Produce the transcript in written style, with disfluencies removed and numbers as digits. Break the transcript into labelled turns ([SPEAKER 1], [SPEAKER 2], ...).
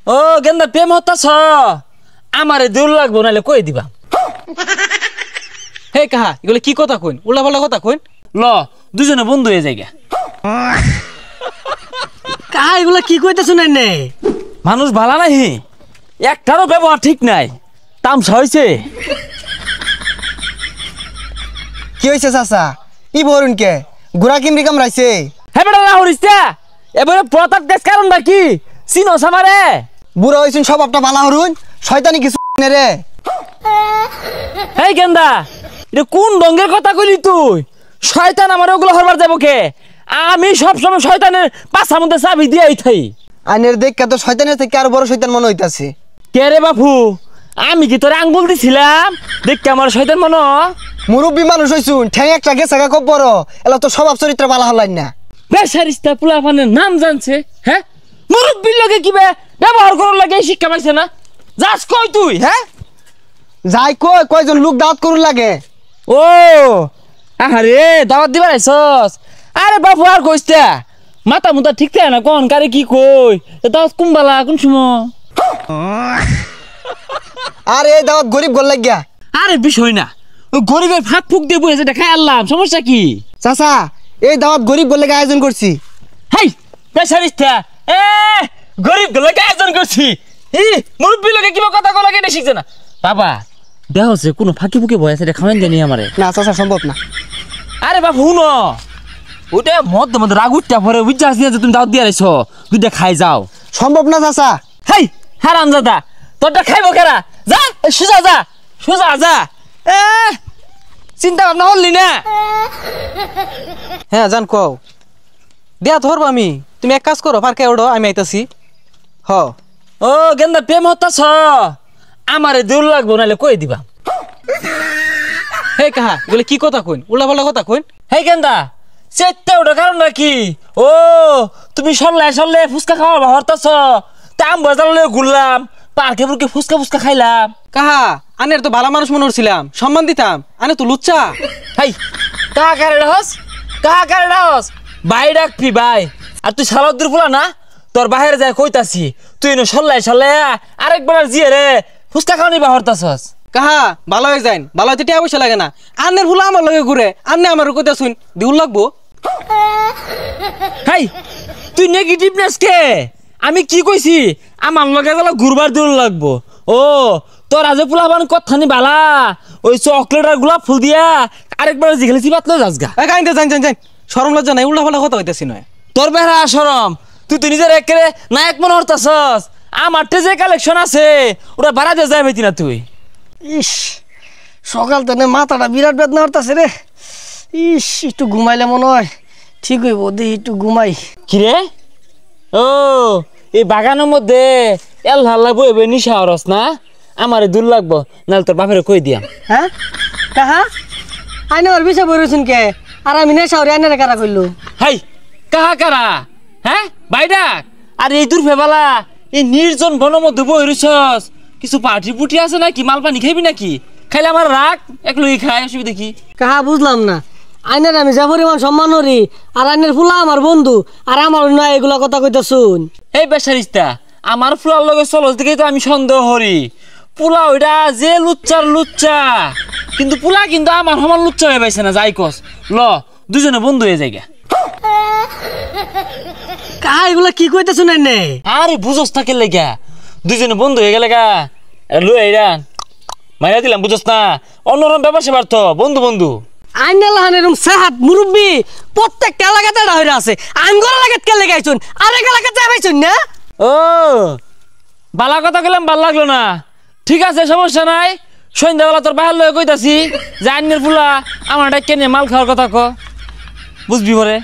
[SPEAKER 1] ও গেন্দা প্রেম হতাছ আমারে দেউল লাগবো নাহলে কই দিবা।
[SPEAKER 2] হে কাহা এগুলো কি কথা কইন, উল্টা পাল্টা কথা কইন।
[SPEAKER 1] ল দুজনে বন্ধু হয়ে যাই গা।
[SPEAKER 3] কাহা এগুলা কি কইতেছ না?
[SPEAKER 1] মানুষ ভালো নাহি, একটারও ব্যবহার ঠিক নাই, তামসা হয়েছে।
[SPEAKER 4] কি হয়েছে চাচা? ই বরুন কে গুড়া কিমরি কামড়াইছে?
[SPEAKER 1] হ্যাঁ বেটা হরিস্তা এবারে প্রতাপ দেশ কারণটা কি চিনো সামারে?
[SPEAKER 4] বুড়া হয়েছেন সব আপনার বালা হরুন, শয়তানি কিছু রে।
[SPEAKER 1] এই গেন্দা এটা কোন ডঙ্গের কথা কইলি তুই? শয়তান আমার ওগুলো হরবার যাবো কে? আমি সবসময় শয়তানের পাছার মধ্যে চাবি দিয়ে থাই।
[SPEAKER 4] আইনের দেখা তো শয়তানের থেকে আরো বড় শয়তান মনে হইতাছে।
[SPEAKER 1] কে রে বাপু, আমি কি তোর আঙ্গুল দিছিলাম দেখতে আমার শয়তান মনে?
[SPEAKER 4] মুরব্বী মানুষ হইছুন, ঠ্যাং একটা গেছে খুব বড়, এলা তো স্বভাব চরিত্র বালা হলাই না।
[SPEAKER 1] বেসারিস্তা পোলাপানের নাম জানছে, হ্যাঁ মুরব্বীর লগে কি ব্যবহার করার লাগে শিক্ষা পাইছে না? যাস কই তুই? হ্যাঁ
[SPEAKER 4] যাই কই কয়জন লোক দাওয়াত করুন লাগে।
[SPEAKER 1] ও আরে দাওয়াত দিবার আইছস? আরে বাপু আর কইস্তা মাথা মুতা ঠিক থাকে না, কোন কারে কি কই দাওয়াত কুম্বালা কোন সময়?
[SPEAKER 4] আর এই দাওয়াত গরিব গোল লাগিয়া।
[SPEAKER 1] আরে বিষয় না, ওই গরিবের ফাঁক ফুক দিয়ে বসে দেখাই আনলাম, সমস্যা কি?
[SPEAKER 4] চাচা এই দাওয়াত গরিব গোল লাগে আয়োজন করছি।
[SPEAKER 1] হাই বেসারিস্তা এ গরিব গুলোকে আয়োজন করছি, মুরব্বী লোকে কিবা কথা কলা কেটে শিখছে না বাবা। দেহ হচ্ছে কোনো ফাঁকি ফুকি বয় আছে খাওয়ান জানি আমারে।
[SPEAKER 4] না চাচা সম্ভব না।
[SPEAKER 1] আরে বাপ হুন ওটা মধ্যে মধ্যে রাগ উঠটা পরে বুঝা আসি যে তুমি দাওয়াত দিয়ে আইছো, দুইটা খাই যাও।
[SPEAKER 4] সম্ভব না চাচা।
[SPEAKER 1] হাই হারাম দাদা তোরটা খাইবো কেরা? যা সোজা যা, সোজা যা। এ চিন্তা ভাবনা হলি না?
[SPEAKER 2] হ্যাঁ জান কও দিয়া ধরবো আমি, তুমি এক কাজ করো ফারকে ওড়ো, আমি আইতাছি। হ
[SPEAKER 1] ও গেন্দা প্রেম হতাছ আমারে দেউল লাগবো নাহলে কই দিবা।
[SPEAKER 2] হে কাহা এগুলো কি কথা কইন, উল্টা পাল্টা কথা কইন।
[SPEAKER 1] হে গেন্দা চেতে ওটা কারণ নাকি? ও তুমি সরলে সরলে ফুচকা খাওয়া হরতাছ, তাম বাজারে ঘুরলাম, পার্কে পুরকে ফুচকা ফুচকা খাইলাম।
[SPEAKER 2] কাহা আনের তো ভালো মানুষ মনে হচ্ছিলাম, সম্মান দিতাম, আনে তো লুচ্চা।
[SPEAKER 1] হাই কাহা কারে রাহস, কাহা কারে রাহস? ভাই ডাকবি ভাই। আর তুই সালাউদ্দিন ফুলা না, তোর বাহিরে যায় কইতাছি তুই নো সরলাই সরলে আরেকবার জিয়ে রে ফুচকা খাওয়া নিবা হরতাছস।
[SPEAKER 2] কাহা ভালো হয়ে যাইন, ভালো হইতে টিয়া পয়সা লাগে না। আনের ফুলা আমার লগে ঘুরে, আনে আমার কইতা শুন দিউল লাগবো।
[SPEAKER 1] হাই তুই নেগেটিভনেস কে? আমি কি কইছি আমার লগে গেল ঘুরবার দিউল লাগবো? ও তোর আজ পোলাবান কথা নি বালা, ওই চকলেট আর গোলাপ ফুল দিয়া আরেকবার জিগেলে চিবাত লই যাস গা।
[SPEAKER 2] গাইন যাইন যাইন যাইন, শরম লজ্জা নাই, উল্টা পাল্টা কথা হইতাছি নয়।
[SPEAKER 1] তোর বেহরা শরম, তুই তো নিজের একেবারে নায়ক মনে হরতাছস। আমার যে কালেকশন আছে ওটা ভাড়া দিয়ে যাই না তুই।
[SPEAKER 3] ইস সকাল থেকে মাথাটা বিরাট বেদনা হতাছে রে। ইস একটু ঘুমাইলে মনে হয় ঠিক হইব, দেখি একটু ঘুমাই।
[SPEAKER 1] কিরে ও এই বাগানের মধ্যে এল হাল্লা বইবে নিশা হরস না? আমারে দূর লাগবো নাহলে তোর বাপের কই দিয়াম।
[SPEAKER 3] হ্যাঁ কাহা আইনে ওর বিষয় বইরছেন কে? আর আমি নেশা ওরে আইনে কারা করলো?
[SPEAKER 1] হাই কাহা কারা? হ্যাঁ ভাই ডাক। আর এই দূর ফেবালা এই নির্জন বনের মধ্যে বই রইছস, কিছু পার্টি পুটি আছে নাকি? মাল পানি খাইবি নাকি? খাইলে আমার রাগ এক লই খাই, অসুবিধা কি?
[SPEAKER 3] কাহা বুঝলাম না, আইনের আমি যা পরিমাণ সম্মান করি আর আইনের ফুলা আমার বন্ধু, আর আমার নয় এগুলা কথা কইতা শুন।
[SPEAKER 1] এই বেসারিস্তা আমার ফুলার লগে চলস দিকেই তো আমি সন্দেহ করি। পোলা ওইটা যে লুচ্চার লুচ্চা, কিন্তু পোলা কিন্তু আমার সমান লুচ্চা হয়ে পাইছে না। যাই কস ল দুজনে বন্ধু হয়ে যাই গা।
[SPEAKER 3] কাহা এগুলা কি কইতা শুনেন নে?
[SPEAKER 1] আরে বুঝস থাকে লেগা দুজনে বন্ধু হয়ে গেলে গা লুই আইরা মাইরা দিলাম, বুঝস না? অন্যরকম ব্যাপার সেবার তো বন্ধু বন্ধু।
[SPEAKER 3] আইনা লাহান এরকম সেহাত মুরব্বী প্রত্যেকটা এলাকাতে হইরা আছে, আঙ্গর এলাকাত কে লাগাইছুন আরেক এলাকাতে যাইছুন না?
[SPEAKER 1] ও বালা কথা গেলাম ভাল লাগলো না, ঠিক আছে সমস্যা নাই। সন্ধ্যাবেলা তোর বাহার লয়ে কইতাছি যে আন্যের ফুলা আমার কেনে মাল খাওয়ার কথা ক, বুঝবি পরে।